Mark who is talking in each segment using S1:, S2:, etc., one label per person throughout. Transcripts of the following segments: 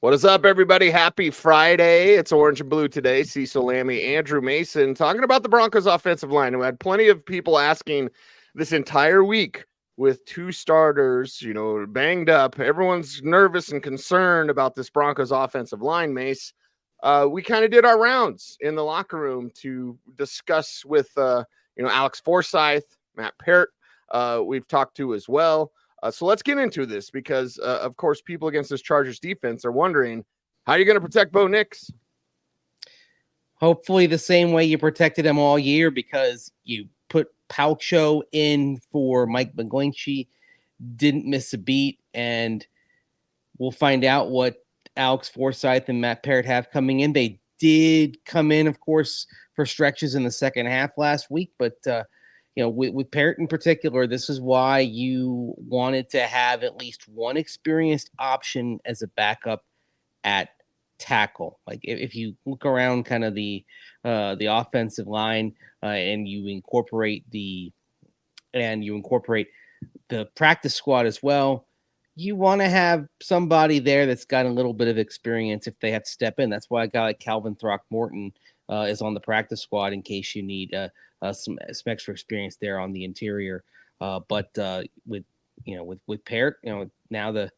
S1: What is up, everybody? Happy Friday. It's Orange and Blue today. Cecil, Lammey, Andrew Mason talking about the Broncos offensive line. We had plenty of people asking this entire week with two starters, banged up. Everyone's nervous and concerned about this Broncos offensive line, Mace. We kind of did our rounds in the locker room to discuss with, Alex Forsyth, Matt Peart. We've talked to as well. So let's get into this because, of course, people against this Chargers defense are wondering, how are you going to protect Bo Nix?
S2: Hopefully the same way you protected him all year, because you put Paucho in for Mike McGlinchey, didn't miss a beat, and we'll find out what Alex Forsyth and Matt Peart have coming in. They did come in, of course, for stretches in the second half last week, but with Peart in particular, this is why you wanted to have at least one experienced option as a backup at tackle. Like if you look around kind of the offensive line and you incorporate the practice squad as well, you want to have somebody there that's got a little bit of experience if they have to step in. That's why a guy like Calvin Throckmorton is on the practice squad in case you need some extra experience there on the interior. But with Peart, now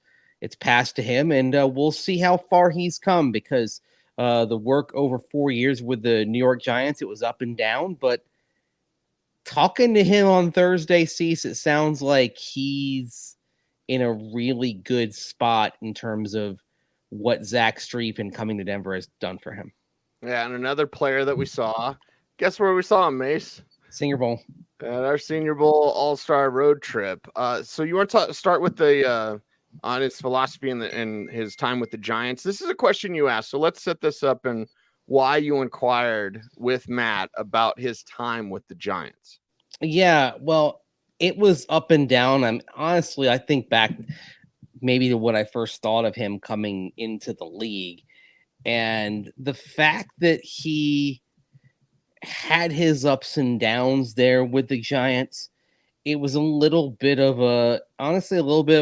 S2: it's passed to him, and we'll see how far he's come, because the work over 4 years with the New York Giants, it was up and down. But talking to him on Thursday, Cecil, it sounds like he's in a really good spot in terms of what Zack Strief and coming to Denver has done for him.
S1: Yeah, and another player that we saw. Guess where we saw him, Mace?
S2: Senior Bowl.
S1: At our Senior Bowl All-Star road trip. So you want to start with the on his philosophy and his time with the Giants. This is a question you asked, so let's set this up and why you inquired with Matt about his time with the Giants.
S2: Yeah, well, it was up and down. Honestly, I think back maybe to what I first thought of him coming into the league, and the fact that he had his ups and downs there with the Giants, it was a little bit of a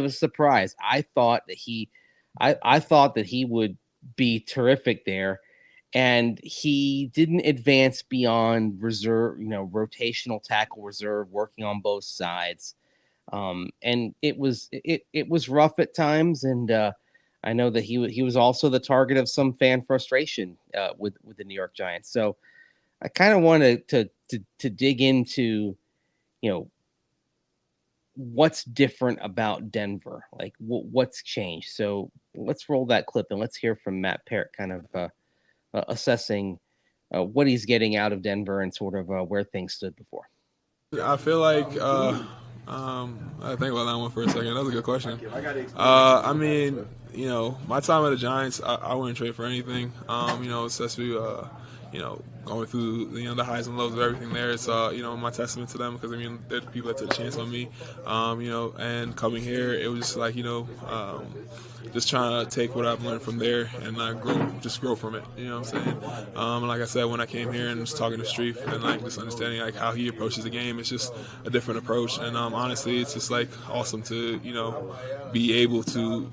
S2: surprise. I thought that he would be terrific there, and he didn't advance beyond reserve, rotational tackle reserve, working on both sides. And it was rough at times, and I know that he was also the target of some fan frustration with the New York Giants. So I kind of wanted to dig into, what's different about Denver, like what's changed. So let's roll that clip and let's hear from Matt Peart, kind of assessing what he's getting out of Denver and sort of where things stood before.
S3: I feel like I think about that one for a second. That was a good question. I mean, my time at the Giants, I wouldn't trade for anything. Especially going through the highs and lows of everything there. It's my testament to them, because they're the people that took a chance on me. And coming here, it was just like just trying to take what I've learned from there and grow from it. You know what I'm saying? And like I said, when I came here and was talking to Strief and just understanding how he approaches the game, it's just a different approach. And honestly, it's just awesome to be able to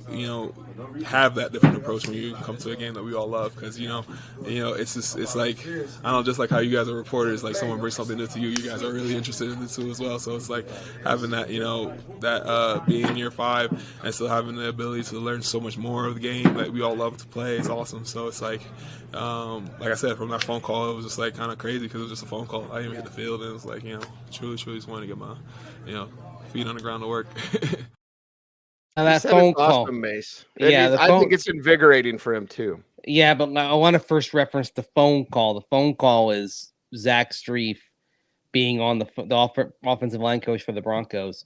S3: have that different approach when you come to a game that we all love, because it's like, I don't know, just like how you guys are reporters, like someone brings something new to you, you guys are really interested in it too as well. So it's like having that that being in year 5 and still having the ability to learn so much more of the game that we all love to play is awesome. So it's like I said, from that phone call, it was just kind of crazy, because it was just a phone call. I didn't even hit the field, and it was truly just wanted to get my feet on the ground to work.
S2: Now that phone call,
S1: awesome, Mace. I think it's invigorating for him too.
S2: Yeah, but I want to first reference the phone call. The phone call is Zack Strief being on the offensive line coach for the Broncos,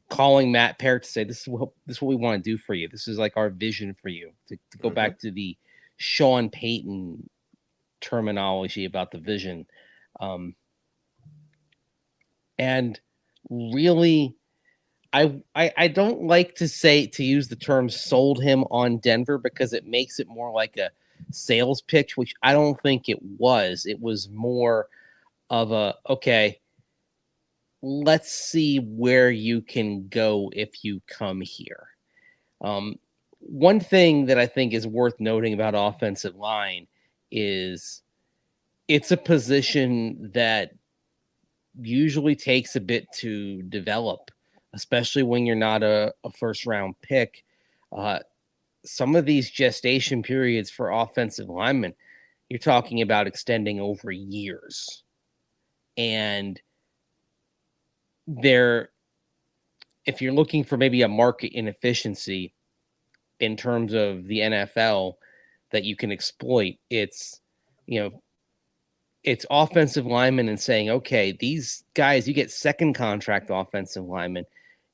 S2: calling Matt Peart to say, this is what we want to do for you. This is like our vision for you, to go back to the Sean Payton terminology about the vision. And really, I don't like to use the term sold him on Denver, because it makes it more like a sales pitch, which I don't think it was. It was more of okay, let's see where you can go if you come here. one thing that I think is worth noting about offensive line is it's a position that usually takes a bit to develop, especially when you're not a first round pick. Some of these gestation periods for offensive linemen, you're talking about extending over years. And if you're looking for maybe a market inefficiency in terms of the NFL that you can exploit, it's offensive linemen and saying, okay, these guys, you get second contract offensive linemen,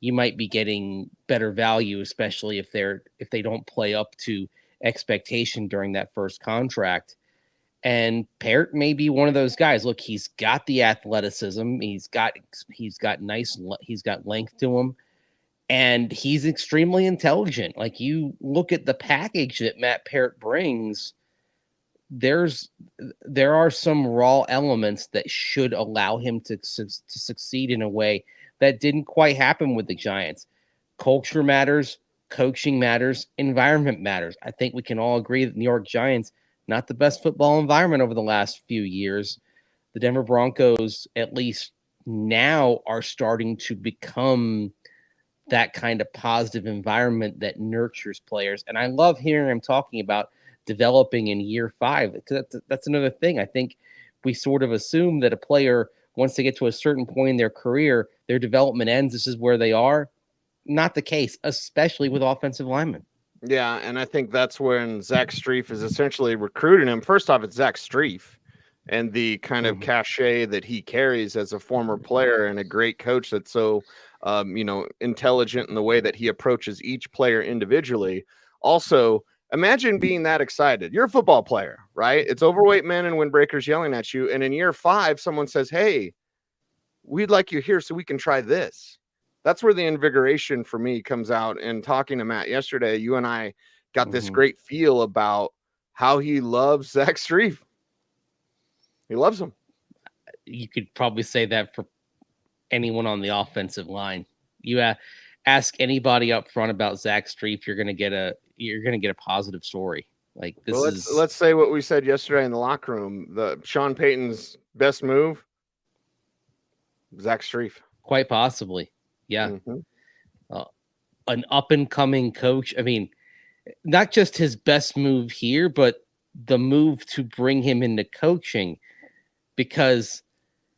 S2: you might be getting better value, especially if they don't play up to expectation during that first contract. And Peart may be one of those guys. Look, he's got the athleticism, he's got length to him, and he's extremely intelligent. Like, you look at the package that Matt Peart brings, there are some raw elements that should allow him to succeed in a way that didn't quite happen with the Giants. Culture matters, coaching matters, environment matters. I think we can all agree that the New York Giants, not the best football environment over the last few years. The Denver Broncos, at least now, are starting to become that kind of positive environment that nurtures players. And I love hearing him talking about developing in year 5. That's another thing. I think we sort of assume that a player, once they get to a certain point in their career, their development ends. This is where they are. Not the case, especially with offensive linemen.
S1: Yeah, and I think that's when Zack Strief is essentially recruiting him. First off, it's Zack Strief and the kind of cachet that he carries as a former player and a great coach that's so intelligent in the way that he approaches each player individually. Also, imagine being that excited. You're a football player, right? It's overweight men and windbreakers yelling at you. And in year 5, someone says, hey, we'd like you here so we can try this. That's where the invigoration for me comes out. And talking to Matt yesterday, you and I got this great feel about how he loves Zack Strief. He loves him.
S2: You could probably say that for anyone on the offensive line. You ask anybody up front about Zack Strief, you're gonna get a positive story. Like, this
S1: let's say what we said yesterday in the locker room. The Sean Payton's best move, Zack Strief.
S2: Quite possibly. Yeah. An up and coming coach. I mean, not just his best move here, but the move to bring him into coaching, because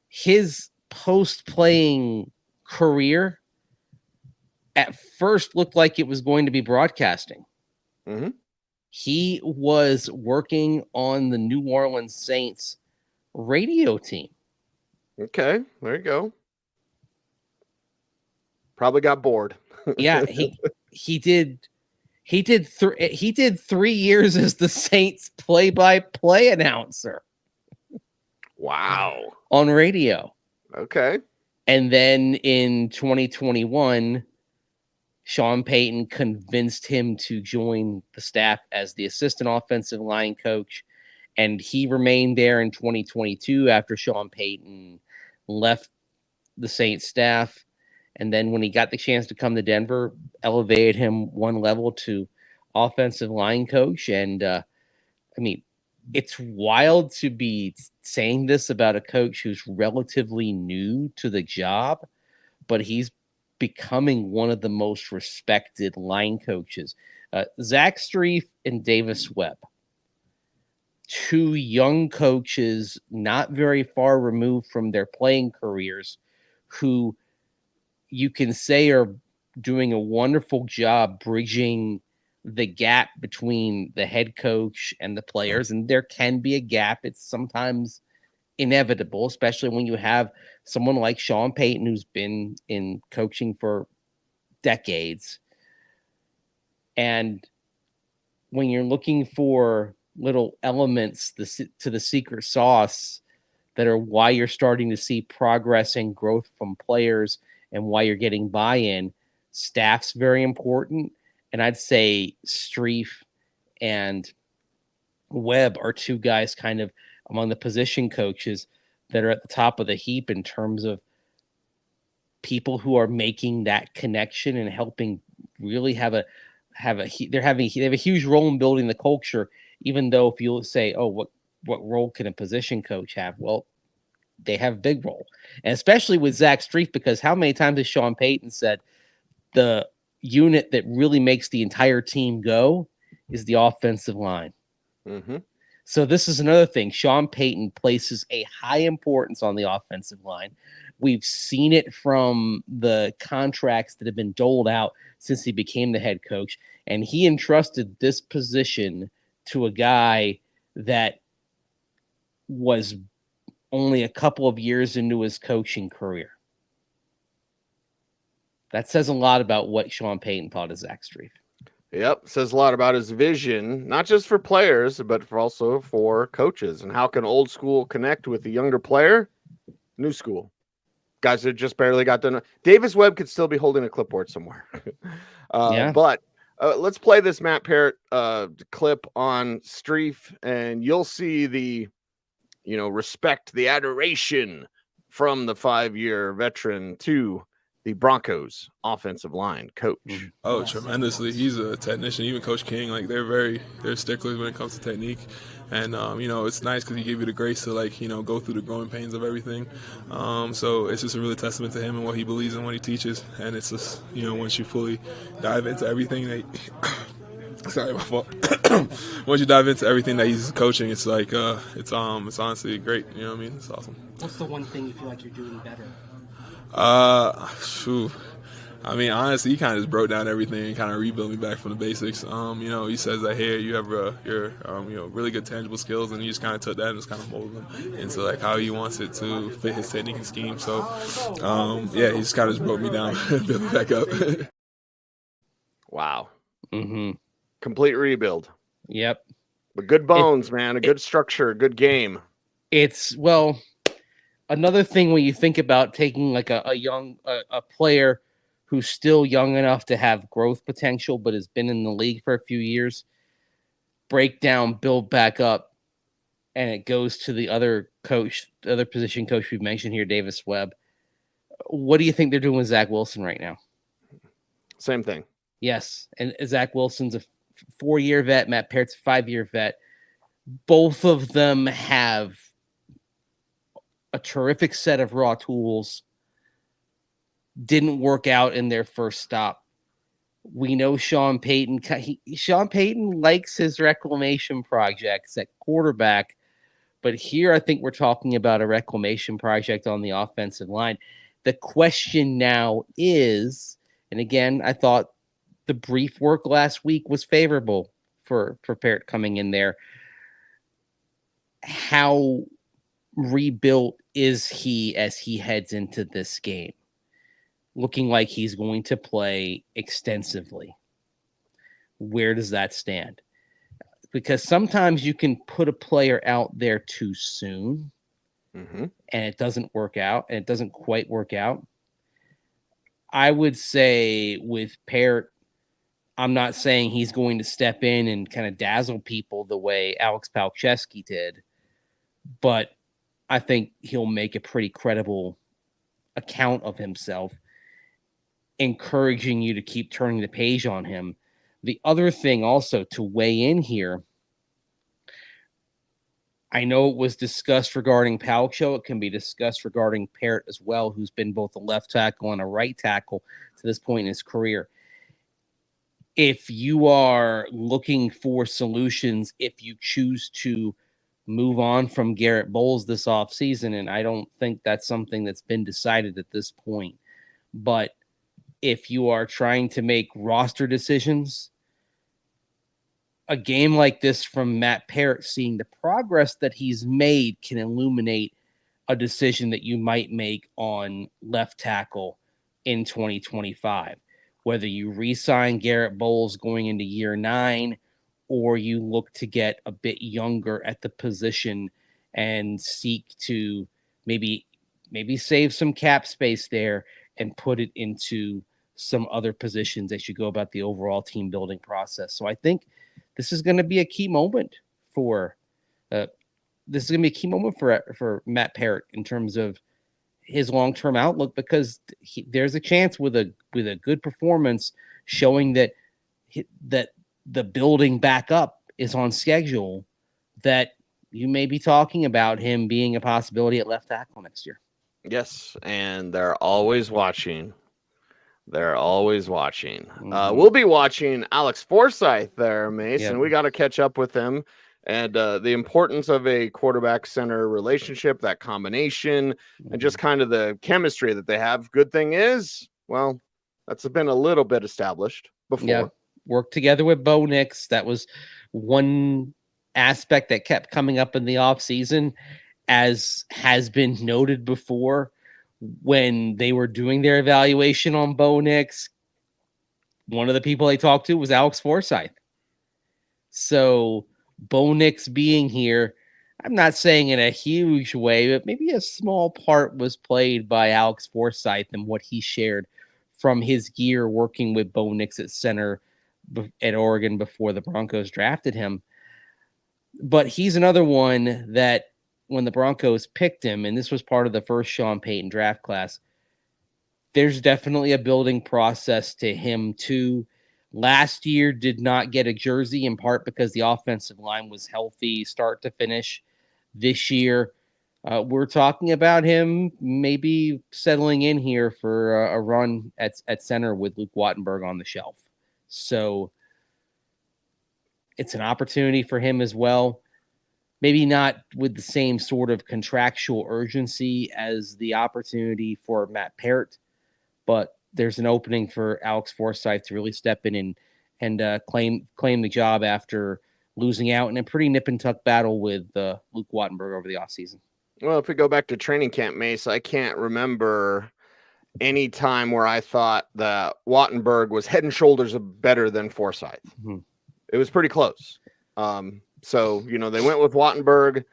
S2: his post-playing career at first looked like it was going to be broadcasting. He was working on the New Orleans Saints radio team.
S1: Okay, there you go. Probably got bored.
S2: Yeah, he did 3 years as the Saints play-by-play announcer.
S1: Wow.
S2: On radio.
S1: Okay.
S2: And then in 2021, Sean Payton convinced him to join the staff as the assistant offensive line coach. And he remained there in 2022 after Sean Payton left the Saints staff. And then when he got the chance to come to Denver, elevated him one level to offensive line coach. And I mean, it's wild to be saying this about a coach who's relatively new to the job, but he's becoming one of the most respected line coaches. Zack Strief and Davis Webb, 2 young coaches not very far removed from their playing careers, who you can say are doing a wonderful job bridging the gap between the head coach and the players. And there can be a gap. It's sometimes inevitable, especially when you have someone like Sean Payton, who's been in coaching for decades. And when you're looking for little elements to the secret sauce that are why you're starting to see progress and growth from players and why you're getting buy-in, staff's very important. And I'd say Strief and Webb are 2 guys kind of among the position coaches that are at the top of the heap in terms of people who are making that connection and helping really have have a huge role in building the culture. Even though if you say, oh, what role can a position coach have? Well, they have a big role, and especially with Zack Strief, because how many times has Sean Payton said the unit that really makes the entire team go is the offensive line?
S1: Mm-hmm.
S2: So this is another thing. Sean Payton places a high importance on the offensive line. We've seen it from the contracts that have been doled out since he became the head coach, and he entrusted this position to a guy that was only a couple of years into his coaching career. That says a lot about what Sean Payton thought of Zack Strief.
S1: Yep, says a lot about his vision, not just for players, but also for coaches. And how can old school connect with the younger player? New school. Guys that just barely got done. Davis Webb could still be holding a clipboard somewhere. But let's play this Matt Peart clip on Strief, and you'll see the respect, the adoration from the 5-year veteran to the Broncos offensive line coach.
S3: Oh, tremendously. He's a technician. Even Coach King, like they're sticklers when it comes to technique. And, it's nice because he gave you the grace to, go through the growing pains of everything. So it's just a really testament to him and what he believes in, what he teaches. And it's just, once you fully dive into everything that sorry, my fault. Once you dive into everything that he's coaching, it's like it's honestly great. You know what I mean? It's awesome.
S4: What's the one thing you feel like you're doing better?
S3: I mean, honestly, he kind of just broke down everything and kind of rebuilt me back from the basics. He says that, hey, you have your really good tangible skills, and he just kind of took that and just kind of molded them into like how he wants it to fit his technique and scheme. So, he just kind of just broke me down and built me back up.
S1: Wow.
S2: Mm-hmm.
S1: Complete rebuild.
S2: Yep.
S1: But good bones, man. A good structure, a good game.
S2: It's, another thing when you think about taking like a young player who's still young enough to have growth potential but has been in the league for a few years, break down, build back up, and it goes to the other position coach we've mentioned here, Davis Webb. What do you think they're doing with Zach Wilson right now?
S1: Same thing.
S2: Yes, and Zach Wilson's a 4-year vet. Matt Peart's a 5-year vet. Both of them have a terrific set of raw tools. Didn't work out in their first stop. We know Sean Payton likes his reclamation projects at quarterback, but here I think we're talking about a reclamation project on the offensive line. The question now is, and again, I thought the brief work last week was favorable for Peart coming in there. How rebuilt is he as he heads into this game? Looking like he's going to play extensively. Where does that stand? Because sometimes you can put a player out there too soon, and it doesn't work out, and it doesn't quite work out. I would say with Peart, I'm not saying he's going to step in and kind of dazzle people the way Alex Palczewski did, but I think he'll make a pretty credible account of himself, encouraging you to keep turning the page on him. The other thing also to weigh in here, I know it was discussed regarding Palcho. It can be discussed regarding Peart as well, who's been both a left tackle and a right tackle to this point in his career. If you are looking for solutions, if you choose to move on from Garett Bolles this offseason, and I don't think that's something that's been decided at this point, but if you are trying to make roster decisions, a game like this from Matt Peart, seeing the progress that he's made, can illuminate a decision that you might make on left tackle in 2025. Whether you re-sign Garett Bolles going into year 9, or you look to get a bit younger at the position and seek to maybe save some cap space there and put it into some other positions as you go about the overall team building process. So I think this is going to be a key moment for Matt Peart in terms of his long-term outlook, because there's a chance with a good performance showing that that the building back up is on schedule, that you may be talking about him being a possibility at left tackle next year.
S1: Yes, and they're always watching. They're always watching.
S2: Mhm.
S1: We'll be watching Alex Forsyth there, Mason.
S2: Yep.
S1: We got to catch up with him. And the importance of a quarterback center relationship, that combination, and just kind of the chemistry that they have. Good thing is, well, that's been a little bit established before.
S2: Yeah, worked together with Bo Nix. That was one aspect that kept coming up in the offseason, as has been noted before when they were doing their evaluation on Bo Nix. One of the people they talked to was Alex Forsyth. So Bo Nix being here, I'm not saying in a huge way, but maybe a small part was played by Alex Forsyth and what he shared from his year working with Bo Nix at center at Oregon before the Broncos drafted him. But he's another one that when the Broncos picked him, and this was part of the first Sean Payton draft class, there's definitely a building process to him too. Last year did not get a jersey, in part because the offensive line was healthy start to finish. This year, we're talking about him maybe settling in here for a run at center with Luke Wattenberg on the shelf. So it's an opportunity for him as well. Maybe not with the same sort of contractual urgency as the opportunity for Matt Peart, but there's an opening for Alex Forsyth to really step in and claim the job after losing out in a pretty nip and tuck battle with Luke Wattenberg over the offseason.
S1: Well, if we go back to training camp, Mace, I can't remember any time where I thought that Wattenberg was head and shoulders better than Forsyth.
S2: Mm-hmm.
S1: It was pretty close. So, they went with Wattenberg,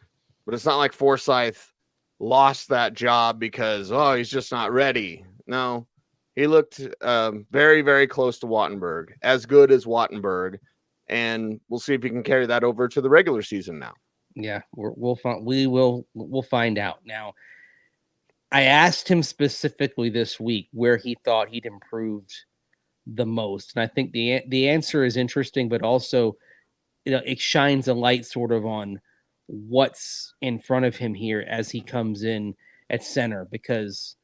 S1: but it's not like Forsyth lost that job because, he's just not ready. No, he looked very, very close to Wattenberg, as good as Wattenberg, and we'll see if he can carry that over to the regular season now.
S2: Yeah, we'll find out. Now, I asked him specifically this week where he thought he'd improved the most, and I think the answer is interesting, but also it shines a light sort of on what's in front of him here as he comes in at center, because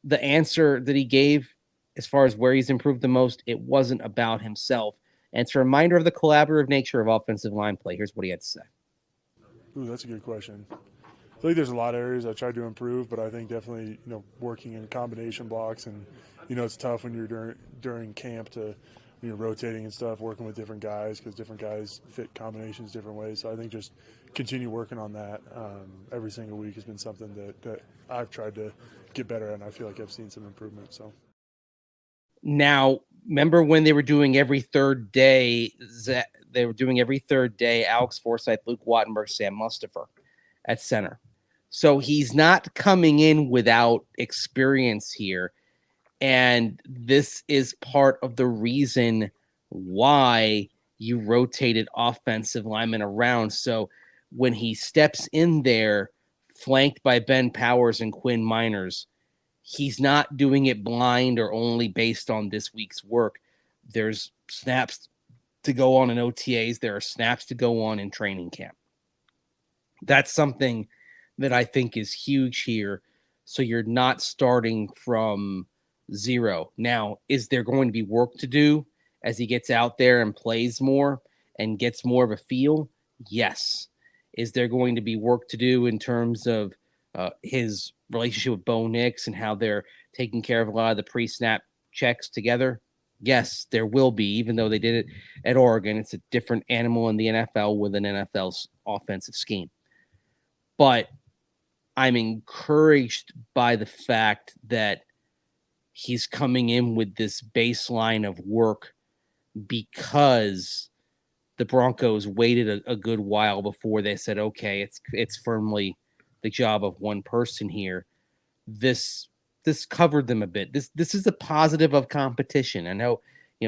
S2: the answer that he gave as far as where he's improved the most, it wasn't about himself. And it's a reminder of the collaborative nature of offensive line play. Here's what he had to say.
S5: Ooh, that's a good question. I feel like there's a lot of areas I tried to improve, but I think definitely, working in combination blocks, and, it's tough when you're during camp to, when you're rotating and stuff, working with different guys because different guys fit combinations different ways. So I think just continue working on that every single week has been something that I've tried to get better at, and I feel like I've seen some improvement. So
S2: now, remember when they were doing every third day, Alex Forsyth, Luke Wattenberg, Sam Mustipher at center. So he's not coming in without experience here. And this is part of the reason why you rotated offensive linemen around. So when he steps in there, flanked by Ben Powers and Quinn Miners, he's not doing it blind or only based on this week's work. There's snaps to go on in OTAs. There are snaps to go on in training camp. That's something that I think is huge here. So you're not starting from zero. Now, is there going to be work to do as he gets out there and plays more and gets more of a feel? Yes. Is there going to be work to do in terms of his relationship with Bo Nix and how they're taking care of a lot of the pre-snap checks together? Yes, there will be, even though they did it at Oregon. It's a different animal in the NFL with an NFL's offensive scheme. But I'm encouraged by the fact that he's coming in with this baseline of work because the Broncos waited a good while before they said, okay, it's firmly the job of one person here. This covered them a bit. This is a positive of competition. I know,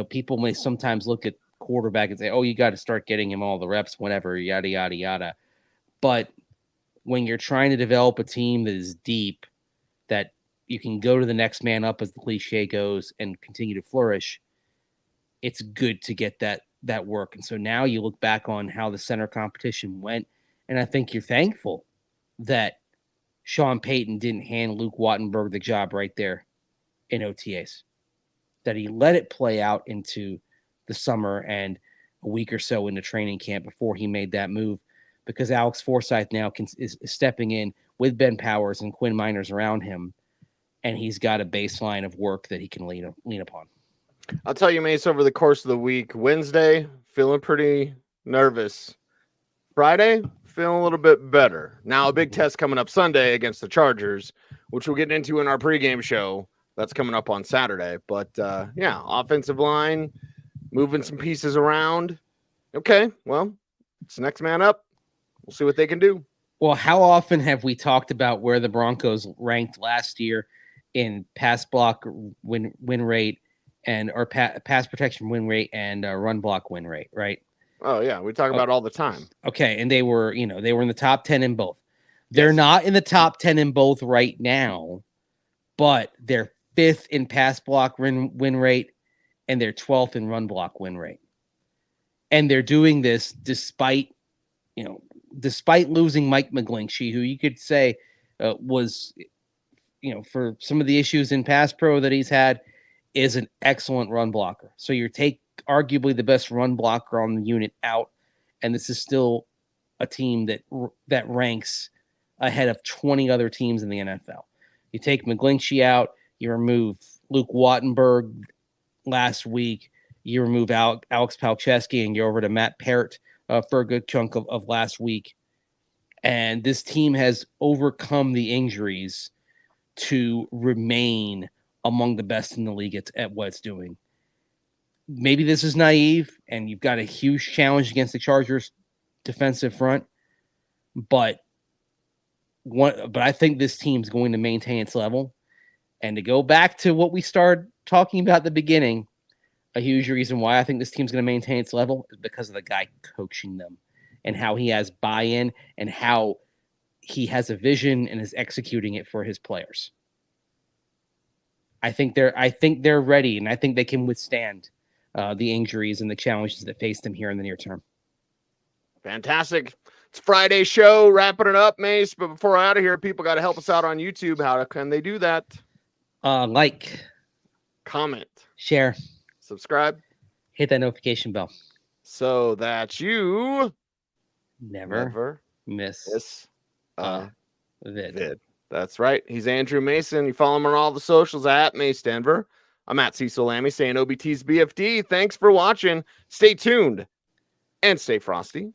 S2: people may sometimes look at quarterback and say, oh, you got to start getting him all the reps, whatever, yada, yada, yada. But when you're trying to develop a team that is deep, that you can go to the next man up, as the cliche goes, and continue to flourish, it's good to get that work. And so now you look back on how the center competition went, and I think you're thankful that Sean Payton didn't hand Luke Wattenberg the job right there in OTAs, that he let it play out into the summer and a week or so into training camp before he made that move, because Alex Forsyth now is stepping in with Ben Powers and Quinn Miners around him, and he's got a baseline of work that he can lean upon.
S1: I'll tell you, Mace, over the course of the week, Wednesday, feeling pretty nervous. Friday, feeling a little bit better. Now, a big test coming up Sunday against the Chargers, which we'll get into in our pregame show. That's coming up on Saturday. But, yeah, offensive line, moving some pieces around. Okay, well, it's next man up. We'll see what they can do.
S2: Well, how often have we talked about where the Broncos ranked last year in pass block win rate or pass protection win rate and run block win rate, right?
S1: Oh, yeah, we talk about it all the time.
S2: Okay, and they were in the top 10 in both. They're not in the top 10 in both right now, but they're 5th in pass block win rate, and they're 12th in run block win rate. And they're doing this despite losing Mike McGlinchey, who you could say was, for some of the issues in pass pro that he's had, is an excellent run blocker. So you take arguably the best run blocker on the unit out, and this is still a team that ranks ahead of 20 other teams in the NFL. You take McGlinchey out, you remove Luke Wattenberg last week, you remove Alex Palczewski, and you're over to Matt Peart for a good chunk of last week. And this team has overcome the injuries to remain among the best in the league at what it's doing. Maybe this is naive, and you've got a huge challenge against the Chargers defensive front, but I think this team's going to maintain its level. And to go back to what we started talking about at the beginning, a huge reason why I think this team's going to maintain its level is because of the guy coaching them and how he has buy-in and how he has a vision and is executing it for his players. I think they're ready, and I think they can withstand the injuries and the challenges that face them here in the near term.
S1: Fantastic. It's Friday show, wrapping it up, Mace. But before we're out of here, people got to help us out on YouTube. How can they do that?
S2: Like,
S1: comment,
S2: share,
S1: subscribe,
S2: hit that notification bell
S1: so that you
S2: never miss
S1: a
S2: vid.
S1: That's right. He's Andrew Mason. You follow him on all the socials at Mace Denver. I'm at Cecil Lammey saying OBT's BFD. Thanks for watching. Stay tuned and stay frosty.